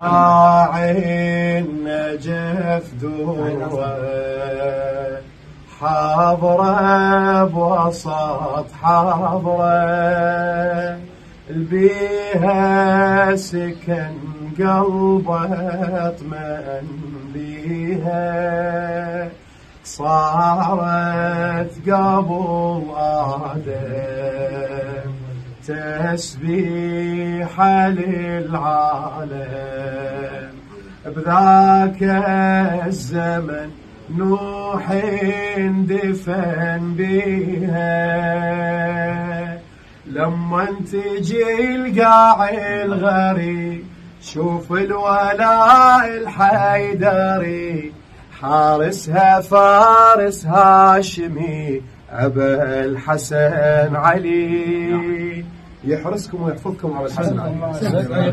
عين نجف دوره حاضره بوسط حاضره البيها سكن قلبه اطمئن بيها صارت قبل آدم تسبيحة للعالم بذاك الزمن نوح اندفن بيها لما تجي القاع الغريب شوف الولاء الحيدري حارسها فارس هاشمي أبا الحسن علي يحرسكم ويحفظكم أبا الحسن علي.